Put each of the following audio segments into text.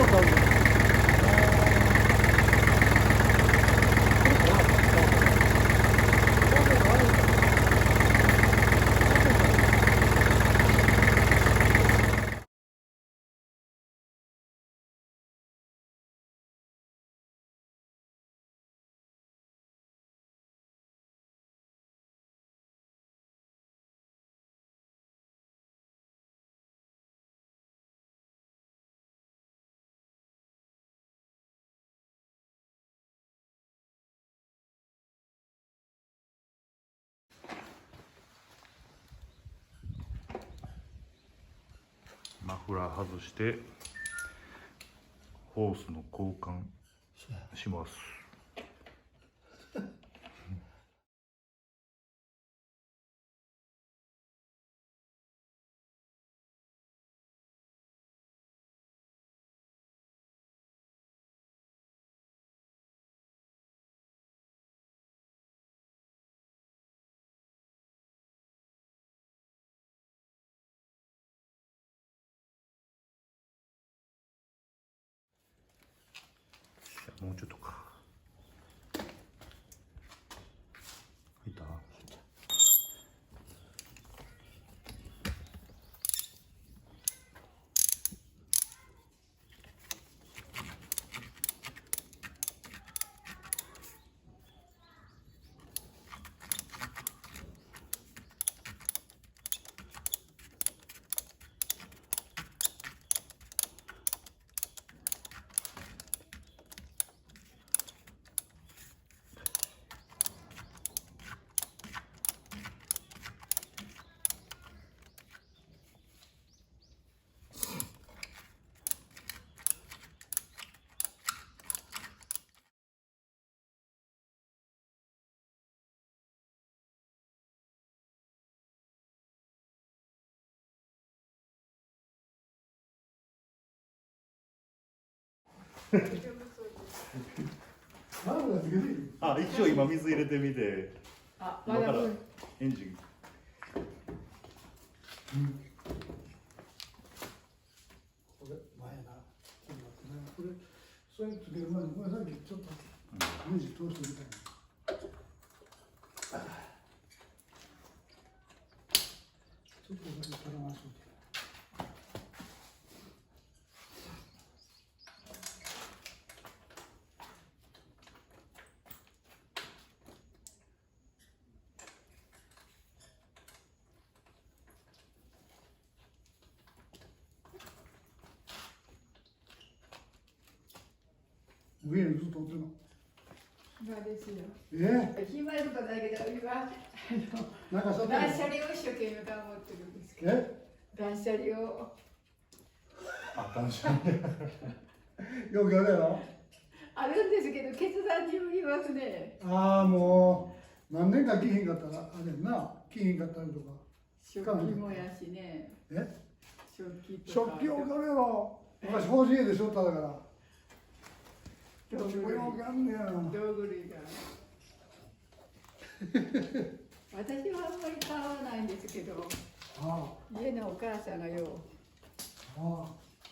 うたんだ。マフラー外してホースの交換します。もうちょっとか。入った。あ、一応今水入れてみて。あ、今からエンジン。これ前な。ちょっと待ってね。これそれつける前に、これさっきちょっとネジ通してみたいな。ちょっとだけ絡ましといて。上にずっと追ってるの。暇ですよ。暇いことないけど、今、なんかそ断捨離を一生懸命頑張ってるんですけど。断捨離を。あ、断捨離。よくやるやろ。あるんですけど、決断によりますね。ああ、もう何年か着ひんかったら、あれやな、着ひんかったりとか。食器もやしね。食器とか。食器を買うやろ。昔、法事家でしょっただから。道具類が。私はあんまり買わないんですけど、家のお母さんがよう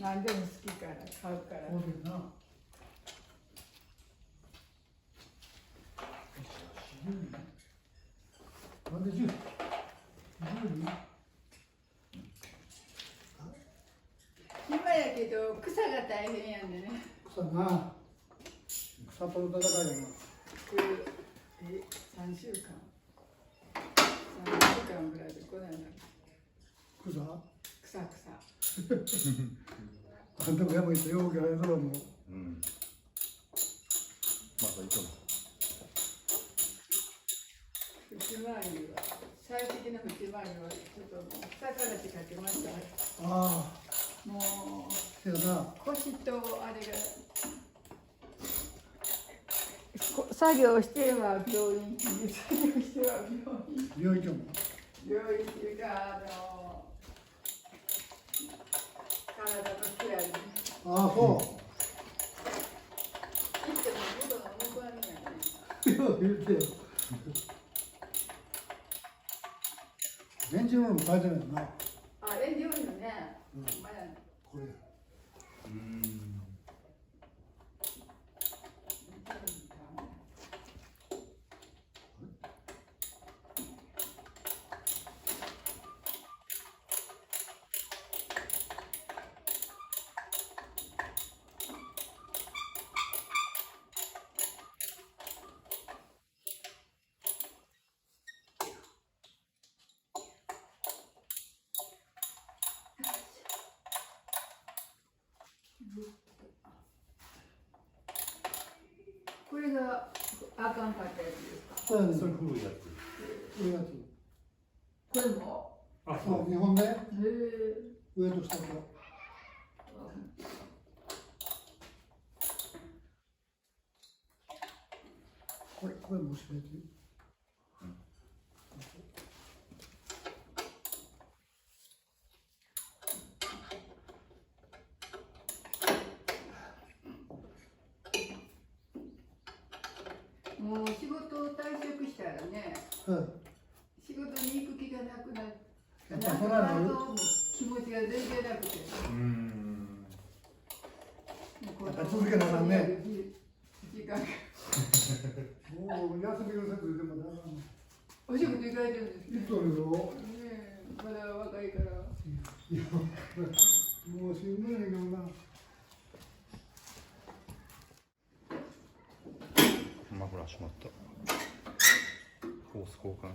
何でも好きから買うから。なんで10？暇やけど草が大変やんでね。草な。草との戦いやな。3週間ぐらいでこないな。草あんたも山行ってようけあれだろもう。まだいいかな。縁回りは最適な縁回りはちょっともう草からしかけました。もう腰とあれが作業しては病院、作業しては病院。病院っていうか体のケアに。ああ、そう。行っても喉が動かないね。よう言ってよ。レンジロールも書いてないよな。あ、レンジロールね。これ。これがあかんかったやつですか。そうやね。それ古いやつ。これやつ。これも。あ、そう、日本でへえ。上と下と。これもしかして。もう仕事を退職したらね、仕事に行く気がなくなる。やっぱそらなる。気持ちが全然なくて。やっぱ続けなあかんね。時間が。もう休みのせずでもだから。お仕事行かれてるんですね。いつおるよ。ねえ、まだ若いから。いや、もうしんどいねんけどな。マフラーしまった。ホース交換。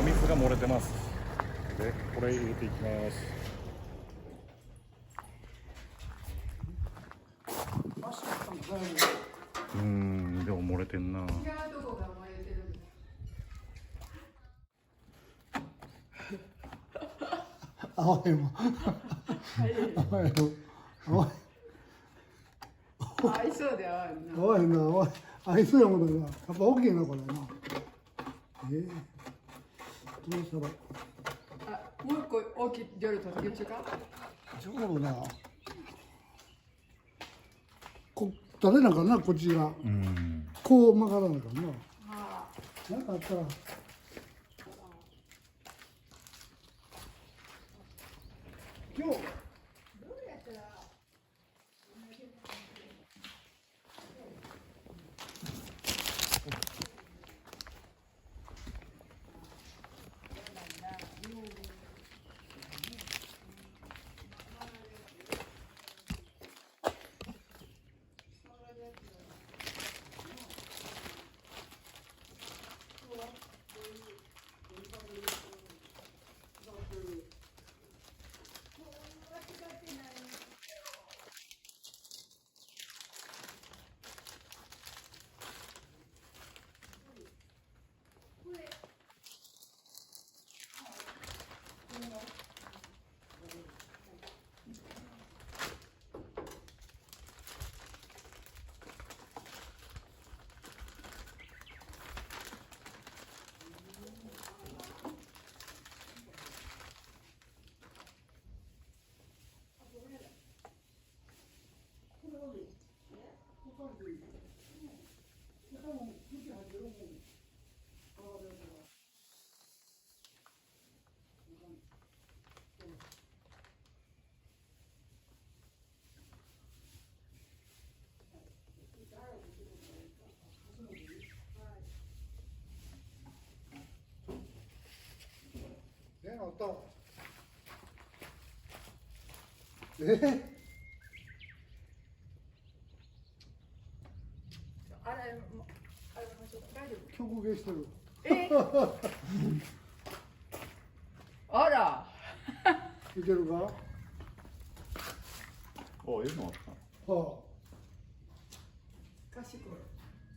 水が漏れてます。で、これ入れていきます。でも漏れてんな。青いもん。青いの。青い。合いそうではあるな。青いな、青い。合いそうやもんな。やっぱ大きいな、これな。どうしたら。あ、もう一個大きい夜とぎちゅか。そうな。こ、誰なんかな、こっちが。こう曲がらないかな。なんかあったら今日音あれましょうか。大丈曲芸してる。夫？あら。いけるか？はあ、いうのあった。あ、賢い。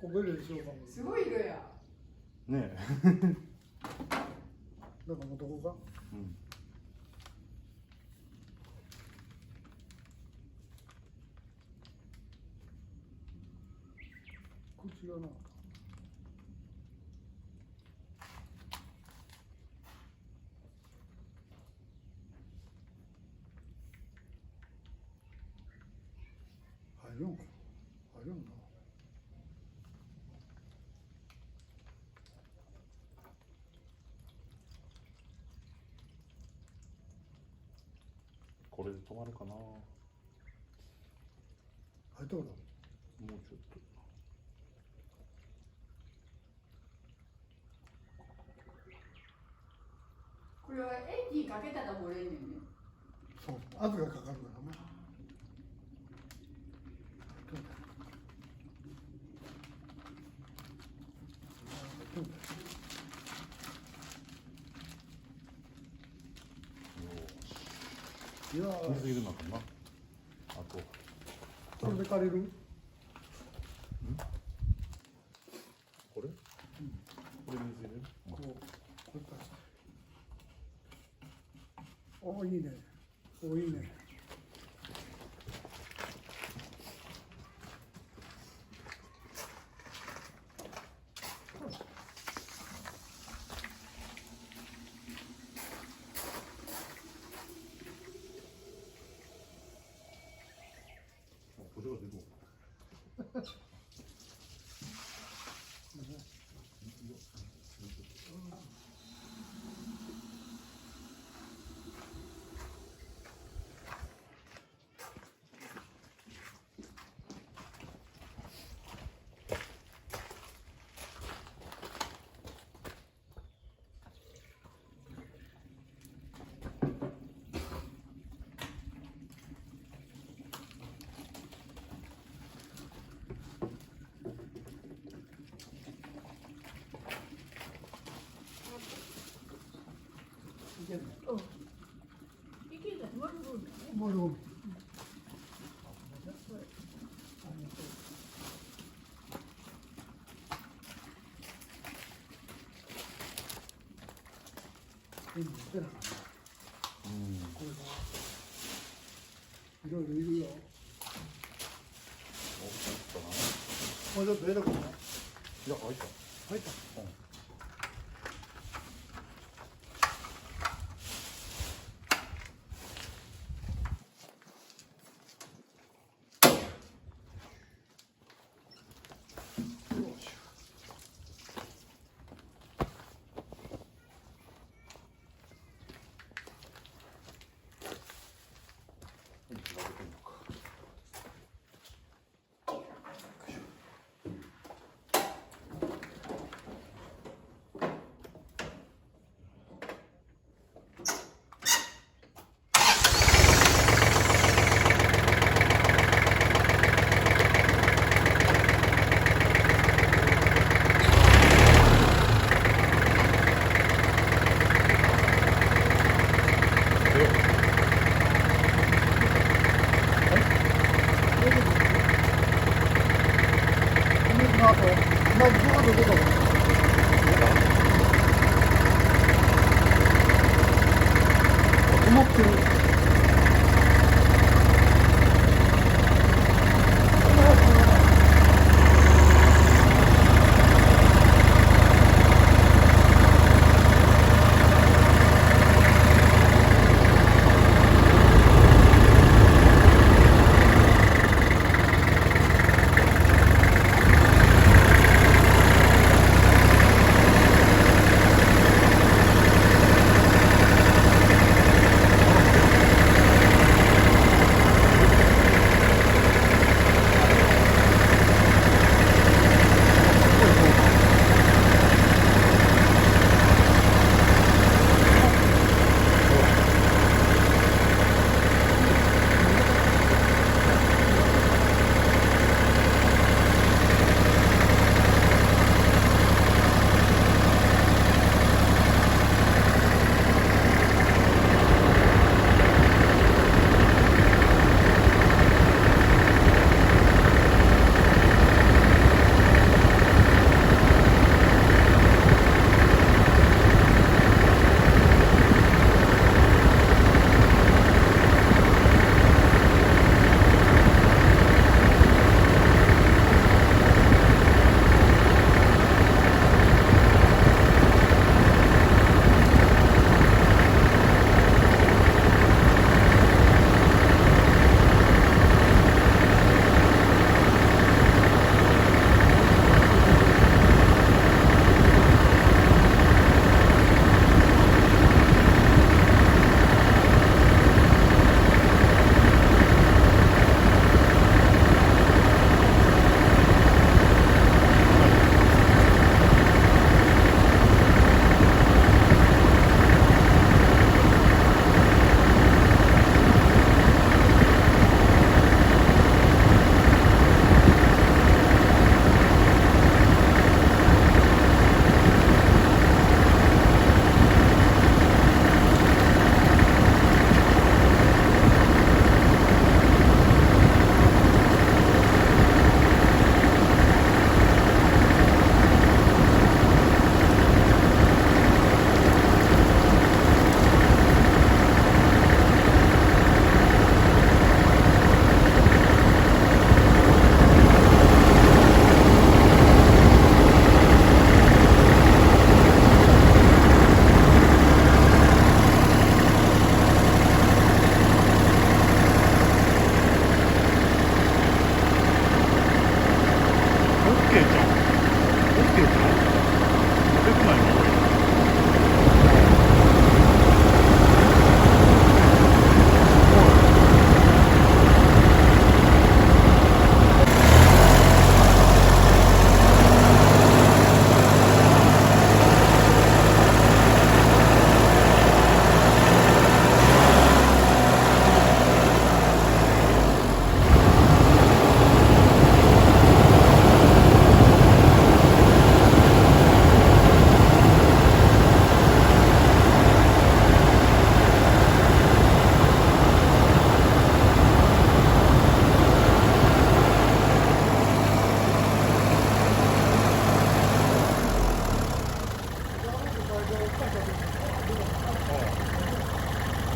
ここでしようかも。すごい色や。ねえ。なんかもうどこか？うん。口がな。入るんか。入るんな。これで止まるかな。も入ったことうちょっと。これはエンジンかけたら漏れんねんね。そう、圧がかかるからね。いやー、水いるのかな。あと。これで借りる？これ？これ水入れる？こうやったら。お、いいね。お、いいね。これは出る。いけるね。いけるね。もうすぐね。もうごめん。いいの出なかった。これがいろいろいるよ。もうちょっと出たかな。いや、開いた。入った。よし。の後、同じ動画で出たこと止まってる。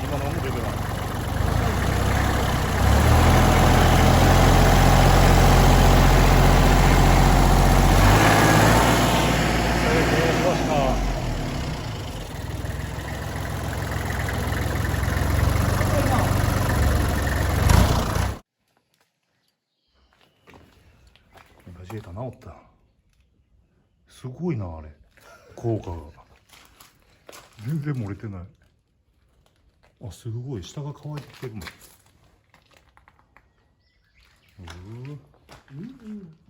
今のも出てない。ラジエーター治った。すごいなあれ、効果が全然漏れてない。あ、すごい下が乾いてきてるもん。うん